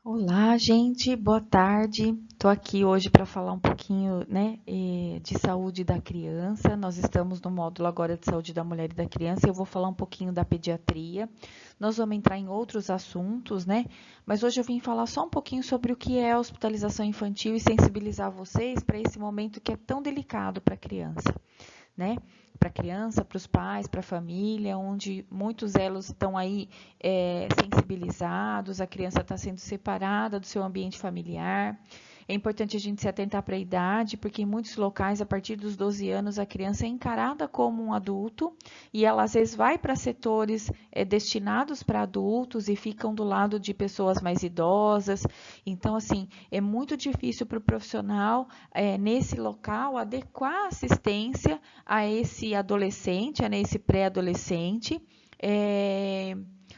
Olá, gente, boa tarde. Estou aqui hoje para falar um pouquinho, de saúde da criança. Nós estamos no módulo agora de saúde da mulher e da criança. Eu vou falar um pouquinho da pediatria. Nós vamos entrar em outros assuntos, né? Mas hoje eu vim falar só um pouquinho sobre o que é a hospitalização infantil e sensibilizar vocês para esse momento que é tão delicado para a criança, né? Para a criança, para os pais, para a família, onde muitos elos estão aí sensibilizados, a criança está sendo separada do seu ambiente familiar. É importante a gente se atentar para a idade, porque em muitos locais, a partir dos 12 anos, a criança é encarada como um adulto e ela às vezes vai para setores destinados para adultos e ficam do lado de pessoas mais idosas. Então, assim, é muito difícil para o profissional, nesse local, adequar a assistência a esse adolescente, a esse pré-adolescente,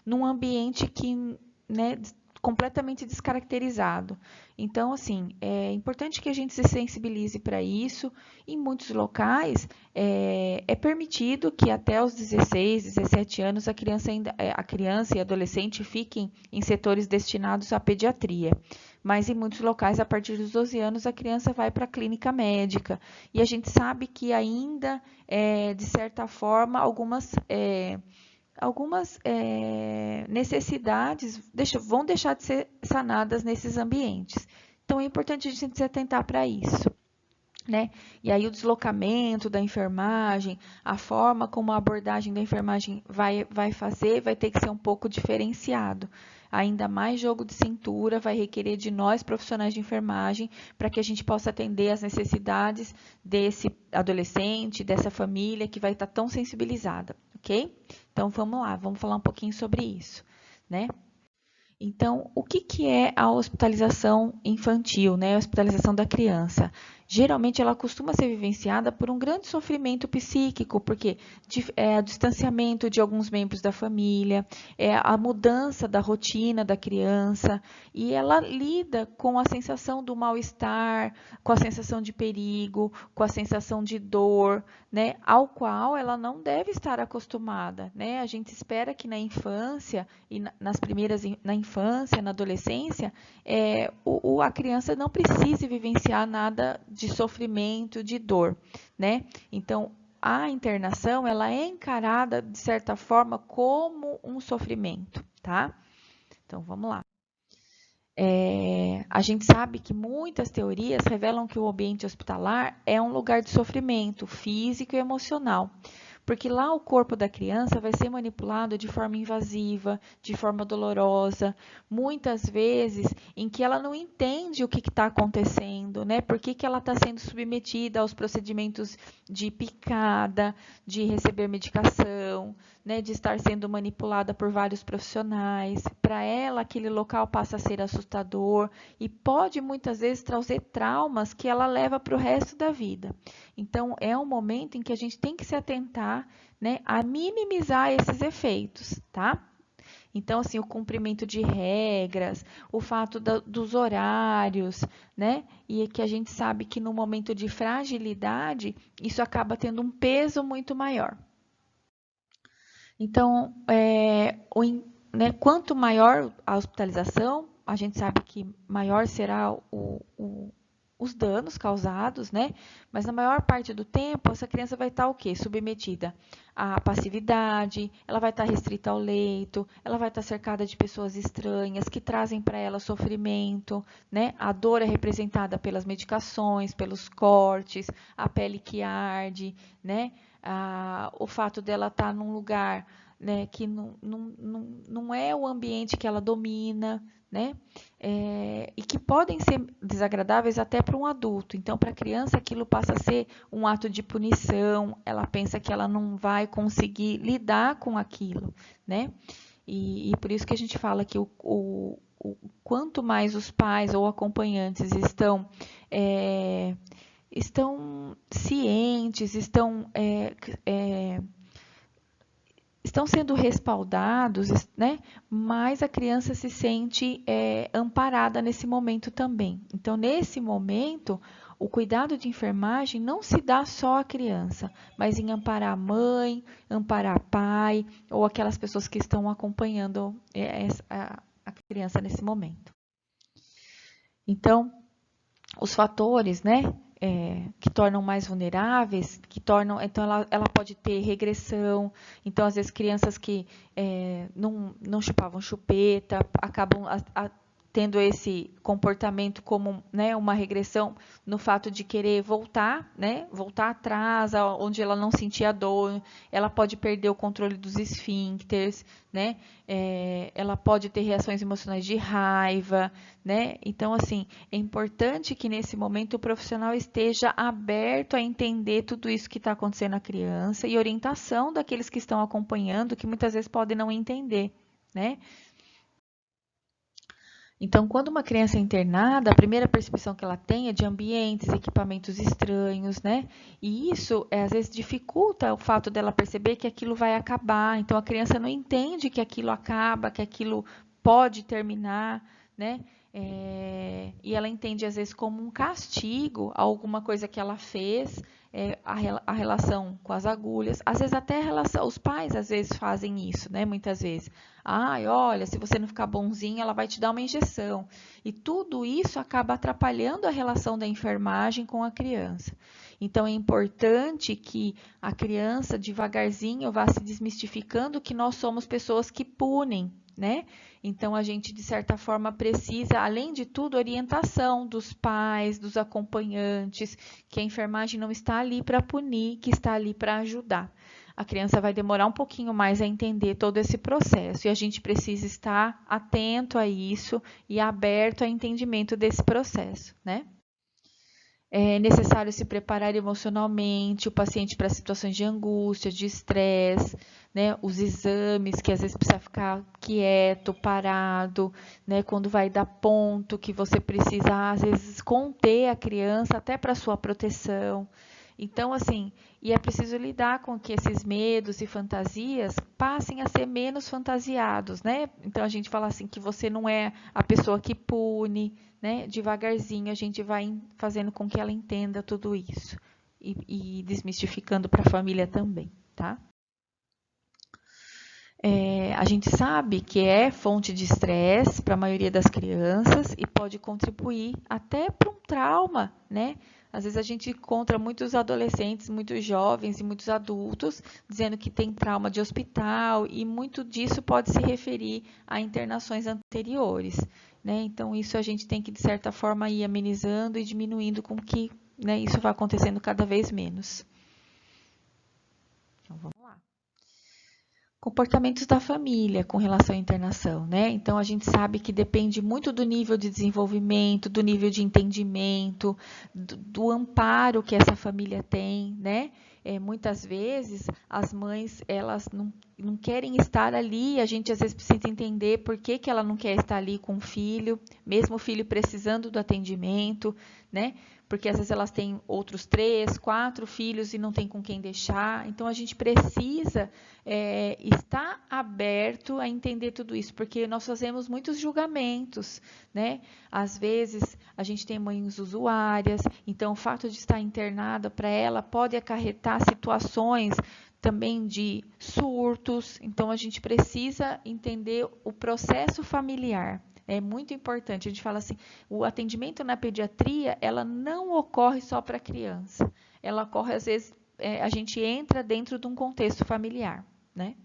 num ambiente que, né, completamente descaracterizado. Então, assim, é importante que a gente se sensibilize para isso. Em muitos locais, é permitido que até os 16, 17 anos a criança e adolescente fiquem em setores destinados à pediatria. Mas em muitos locais, a partir dos 12 anos, a criança vai para a clínica médica. E a gente sabe que ainda, de certa forma, algumas necessidades vão deixar de ser sanadas nesses ambientes. Então, é importante a gente se atentar para isso, né? E aí o deslocamento da enfermagem, a forma como a abordagem da enfermagem vai fazer, vai ter que ser um pouco diferenciado. Ainda mais jogo de cintura vai requerer de nós, profissionais de enfermagem, para que a gente possa atender às necessidades desse adolescente, dessa família que vai estar tão sensibilizada, ok? Então vamos lá, vamos falar um pouquinho sobre isso, né? Então, o que é a hospitalização infantil, né? A hospitalização da criança? Geralmente ela costuma ser vivenciada por um grande sofrimento psíquico, porque é o distanciamento de alguns membros da família, é a mudança da rotina da criança, e ela lida com a sensação do mal-estar, com a sensação de perigo, com a sensação de dor, né? Ao qual ela não deve estar acostumada, né? A gente espera que na infância e na infância, na adolescência, a criança não precise vivenciar nada de sofrimento, de dor, né? Então, a internação, ela é encarada, de certa forma, como um sofrimento, tá? Então, vamos lá. A gente sabe que muitas teorias revelam que o ambiente hospitalar é um lugar de sofrimento físico e emocional, porque lá o corpo da criança vai ser manipulado de forma invasiva, de forma dolorosa, muitas vezes em que ela não entende o que está acontecendo, né? Por que ela está sendo submetida aos procedimentos de picada, de receber medicação, né? De estar sendo manipulada por vários profissionais. Para ela, aquele local passa a ser assustador e pode muitas vezes trazer traumas que ela leva para o resto da vida. Então, é um momento em que a gente tem que se atentar, né, a minimizar esses efeitos, tá? Então, assim, o cumprimento de regras, o fato dos horários, né? E que a gente sabe que no momento de fragilidade, isso acaba tendo um peso muito maior. Então, né, quanto maior a hospitalização, a gente sabe que maior será os danos causados, né? Mas na maior parte do tempo, essa criança vai estar o quê? Submetida à passividade, ela vai estar restrita ao leito, ela vai estar cercada de pessoas estranhas que trazem para ela sofrimento, né? A dor é representada pelas medicações, pelos cortes, a pele que arde, né? O fato dela estar num lugar, né, que não é o ambiente que ela domina, né? E que podem ser desagradáveis até para um adulto. Então, para a criança, aquilo passa a ser um ato de punição, ela pensa que ela não vai conseguir lidar com aquilo, né? E por isso que a gente fala que quanto mais os pais ou acompanhantes estão cientes, estão sendo respaldados, né? Mas a criança se sente amparada nesse momento também. Então, nesse momento, o cuidado de enfermagem não se dá só à criança, mas em amparar a mãe, amparar pai, ou aquelas pessoas que estão acompanhando a criança nesse momento. Então, os fatores, né, que tornam mais vulneráveis, então ela pode ter regressão, então às vezes crianças que não chupavam chupeta, acabam tendo esse comportamento como, né, uma regressão no fato de querer voltar, né, voltar atrás, onde ela não sentia dor, ela pode perder o controle dos esfíncteres, né, ela pode ter reações emocionais de raiva, né, então assim, é importante que nesse momento o profissional esteja aberto a entender tudo isso que está acontecendo na criança e orientação daqueles que estão acompanhando, que muitas vezes podem não entender, né? Então, quando uma criança é internada, a primeira percepção que ela tem é de ambientes, equipamentos estranhos, né? E isso, às vezes, dificulta o fato dela perceber que aquilo vai acabar. Então, a criança não entende que aquilo acaba, que aquilo pode terminar, né? E ela entende, às vezes, como um castigo a alguma coisa que ela fez, a relação com as agulhas. Às vezes, até a relação, os pais, às vezes, fazem isso, né? Muitas vezes. Ai, olha, se você não ficar bonzinho, ela vai te dar uma injeção. E tudo isso acaba atrapalhando a relação da enfermagem com a criança. Então, é importante que a criança, devagarzinho, vá se desmistificando que nós somos pessoas que punem, né? Então, a gente, de certa forma, precisa, além de tudo, orientação dos pais, dos acompanhantes, que a enfermagem não está ali para punir, que está ali para ajudar. A criança vai demorar um pouquinho mais a entender todo esse processo e a gente precisa estar atento a isso e aberto ao entendimento desse processo, né? É necessário se preparar emocionalmente o paciente para situações de angústia, de estresse, né? Os exames, que às vezes precisa ficar quieto, parado, né? Quando vai dar ponto, que você precisa, às vezes, conter a criança até para sua proteção. Então, assim, e é preciso lidar com que esses medos e fantasias passem a ser menos fantasiados, né? Então, a gente fala assim que você não é a pessoa que pune, né? Devagarzinho a gente vai fazendo com que ela entenda tudo isso e desmistificando para a família também, tá? A gente sabe que é fonte de estresse para a maioria das crianças e pode contribuir até para um trauma, né? Às vezes a gente encontra muitos adolescentes, muitos jovens e muitos adultos dizendo que tem trauma de hospital e muito disso pode se referir a internações anteriores, né? Então isso a gente tem que de certa forma ir amenizando e diminuindo com que, né, isso vá acontecendo cada vez menos. Então vamos lá. Comportamentos da família com relação à internação, né? Então a gente sabe que depende muito do nível de desenvolvimento, do nível de entendimento, do amparo que essa família tem, né? Muitas vezes as mães elas não querem estar ali, a gente às vezes precisa entender por que, que ela não quer estar ali com o filho, mesmo o filho precisando do atendimento, né? Porque às vezes elas têm outros 3, 4 filhos e não tem com quem deixar. Então a gente precisa estar aberto a entender tudo isso, porque nós fazemos muitos julgamentos, né? Às vezes a gente tem mães usuárias, então o fato de estar internada para ela pode acarretar situações também de surtos, então a gente precisa entender o processo familiar. É muito importante. A gente fala assim, o atendimento na pediatria, ela não ocorre só para criança. Ela ocorre, às vezes, a gente entra dentro de um contexto familiar, né?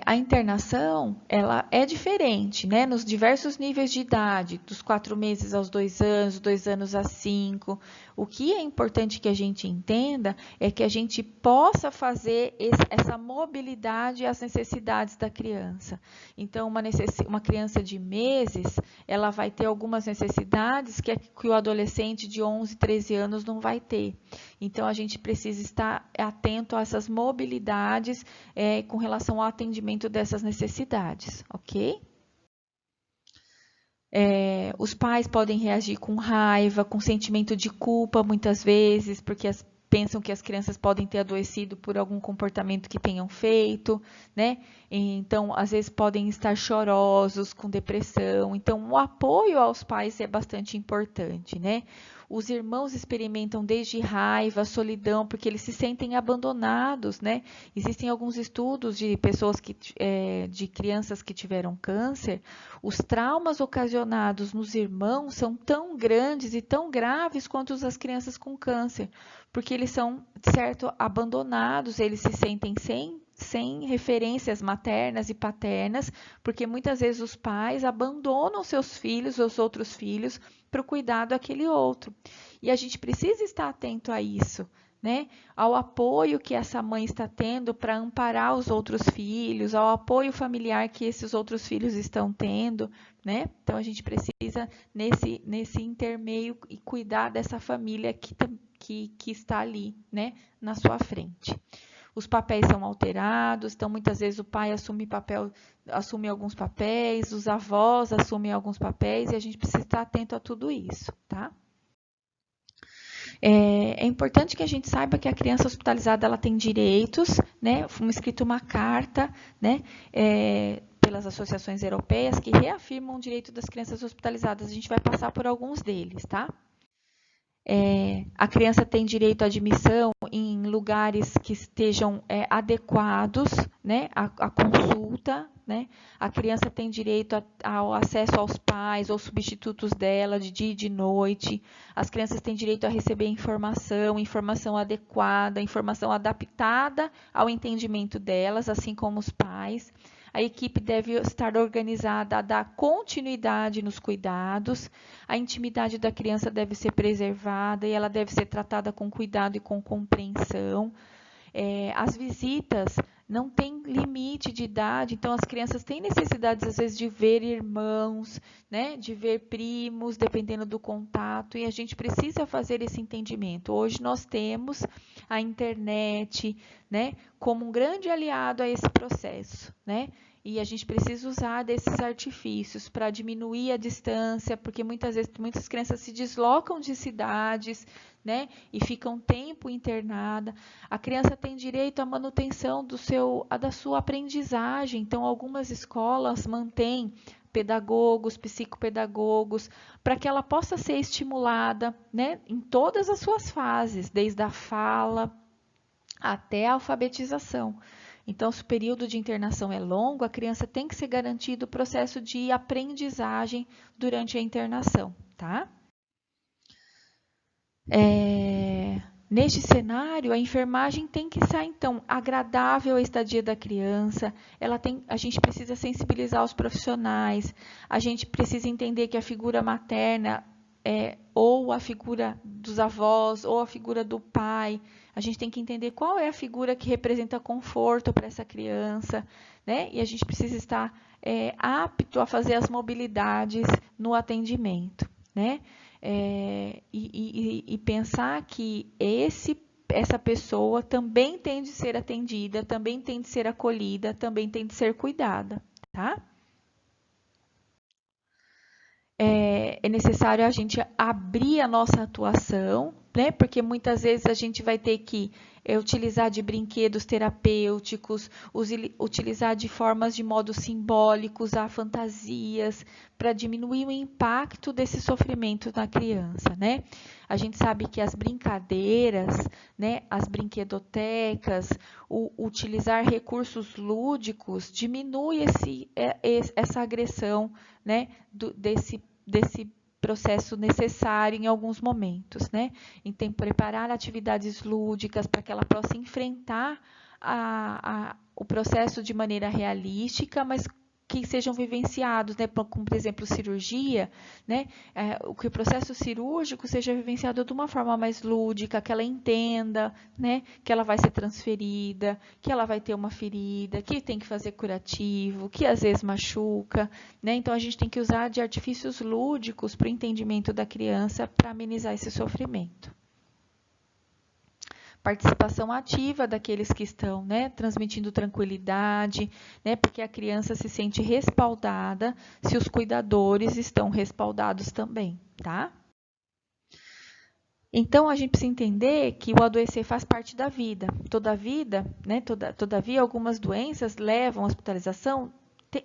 A internação, ela é diferente, né? Nos diversos níveis de idade, dos 4 meses aos 2 anos, 2 anos a 5. O que é importante que a gente entenda é que a gente possa fazer essa mobilidade às necessidades da criança. Então, uma criança de meses, ela vai ter algumas necessidades que o adolescente de 11, 13 anos não vai ter. Então, a gente precisa estar atento a essas mobilidades com relação ao atendimento dessas necessidades, ok? Os pais podem reagir com raiva, com sentimento de culpa, muitas vezes, porque pensam que as crianças podem ter adoecido por algum comportamento que tenham feito, né? Então, às vezes podem estar chorosos, com depressão. Então, o apoio aos pais é bastante importante, né? Os irmãos experimentam desde raiva, solidão, porque eles se sentem abandonados, né? Existem alguns estudos de pessoas de crianças que tiveram câncer. Os traumas ocasionados nos irmãos são tão grandes e tão graves quanto os das crianças com câncer, porque eles são, certo, abandonados, eles se sentem sem referências maternas e paternas, porque muitas vezes os pais abandonam seus filhos, os outros filhos, para o cuidado daquele outro. E a gente precisa estar atento a isso, né? Ao apoio que essa mãe está tendo para amparar os outros filhos, ao apoio familiar que esses outros filhos estão tendo, né? Então a gente precisa nesse intermeio e cuidar dessa família que está ali, né, na sua frente. Os papéis são alterados, então muitas vezes o pai assume alguns papéis, os avós assumem alguns papéis e a gente precisa estar atento a tudo isso, tá? É importante que a gente saiba que a criança hospitalizada ela tem direitos, né? Foi escrita uma carta, né? Pelas associações europeias que reafirmam o direito das crianças hospitalizadas. A gente vai passar por alguns deles, tá? A criança tem direito à admissão em lugares que estejam adequados, né, à consulta, né? A criança tem direito ao acesso aos pais ou substitutos dela de dia e de noite. As crianças têm direito a receber informação adequada, informação adaptada ao entendimento delas, assim como os pais. A equipe deve estar organizada a dar continuidade nos cuidados. A intimidade da criança deve ser preservada e ela deve ser tratada com cuidado e com compreensão. As visitas não têm limite de idade, então as crianças têm necessidades, às vezes, de ver irmãos, né, de ver primos, dependendo do contato, e a gente precisa fazer esse entendimento. Hoje nós temos a internet, né, como um grande aliado a esse processo, né? E a gente precisa usar desses artifícios para diminuir a distância, porque muitas vezes muitas crianças se deslocam de cidades, né, e ficam tempo internada. A criança tem direito à manutenção da sua aprendizagem. Então, algumas escolas mantêm pedagogos, psicopedagogos, para que ela possa ser estimulada, né, em todas as suas fases, desde a fala até a alfabetização. Então, se o período de internação é longo, a criança tem que ser garantido o processo de aprendizagem durante a internação, tá? Neste cenário, a enfermagem tem que ser, então, agradável à estadia da criança, a gente precisa sensibilizar os profissionais, a gente precisa entender que a figura materna ou a figura dos avós, ou a figura do pai, a gente tem que entender qual é a figura que representa conforto para essa criança, né? E a gente precisa estar apto a fazer as mobilidades no atendimento, né? E pensar que essa pessoa também tem de ser atendida, também tem de ser acolhida, também tem de ser cuidada, tá? É necessário a gente abrir a nossa atuação, né? Porque muitas vezes a gente vai ter que utilizar de brinquedos terapêuticos, utilizar de formas de modo simbólico, usar fantasias para diminuir o impacto desse sofrimento na criança, né? A gente sabe que as brincadeiras, né, as brinquedotecas, utilizar recursos lúdicos diminui essa agressão, né, desse processo necessário em alguns momentos, né? Então, preparar atividades lúdicas para que ela possa enfrentar o processo de maneira realística, mas que sejam vivenciados, né? Como, por exemplo, cirurgia, né? Que o processo cirúrgico seja vivenciado de uma forma mais lúdica, que ela entenda, né? Que ela vai ser transferida, que ela vai ter uma ferida, que tem que fazer curativo, que às vezes machuca, né? Então, a gente tem que usar de artifícios lúdicos para o entendimento da criança para amenizar esse sofrimento. Participação ativa daqueles que estão, né, transmitindo tranquilidade, né, porque a criança se sente respaldada se os cuidadores estão respaldados também, tá? Então, a gente precisa entender que o adoecer faz parte da vida. Toda vida, né, todavia, algumas doenças levam à hospitalização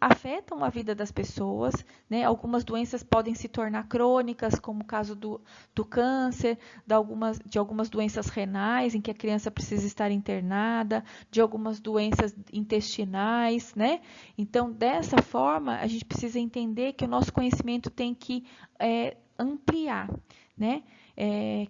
afetam a vida das pessoas, né? Algumas doenças podem se tornar crônicas, como o caso do câncer, de algumas doenças renais, em que a criança precisa estar internada, de algumas doenças intestinais, né? Então, dessa forma, a gente precisa entender que o nosso conhecimento tem que ampliar, né?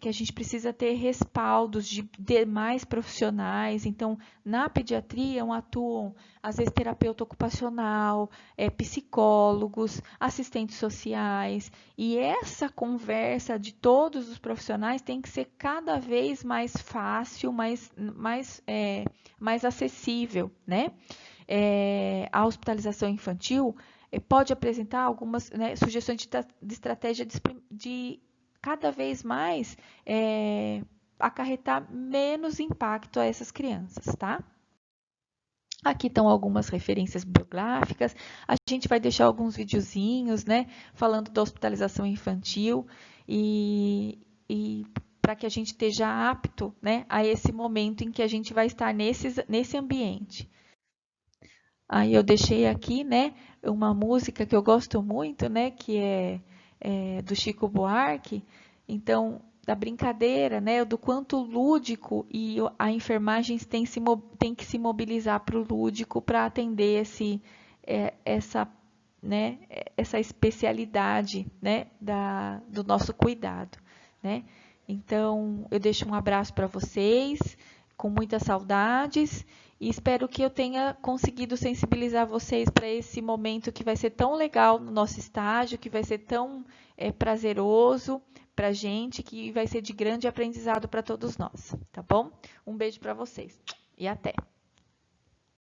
Que a gente precisa ter respaldos de demais profissionais. Então, na pediatria atuam, às vezes, terapeuta ocupacional, psicólogos, assistentes sociais. E essa conversa de todos os profissionais tem que ser cada vez mais fácil, mais acessível, né? A hospitalização infantil pode apresentar algumas, né, sugestões de estratégia de cada vez mais acarretar menos impacto a essas crianças, tá? Aqui estão algumas referências bibliográficas. A gente vai deixar alguns videozinhos, né, falando da hospitalização infantil e para que a gente esteja apto, né, a esse momento em que a gente vai estar nesse ambiente. Aí eu deixei aqui, né, uma música que eu gosto muito, né, que é do Chico Buarque. Então, da brincadeira, né, do quanto o lúdico e a enfermagem tem que se mobilizar para o lúdico para atender né, essa especialidade, né, do nosso cuidado, né? Então, eu deixo um abraço para vocês, com muitas saudades, e espero que eu tenha conseguido sensibilizar vocês para esse momento que vai ser tão legal no nosso estágio, que vai ser tão prazeroso para a gente, que vai ser de grande aprendizado para todos nós, tá bom? Um beijo para vocês e até!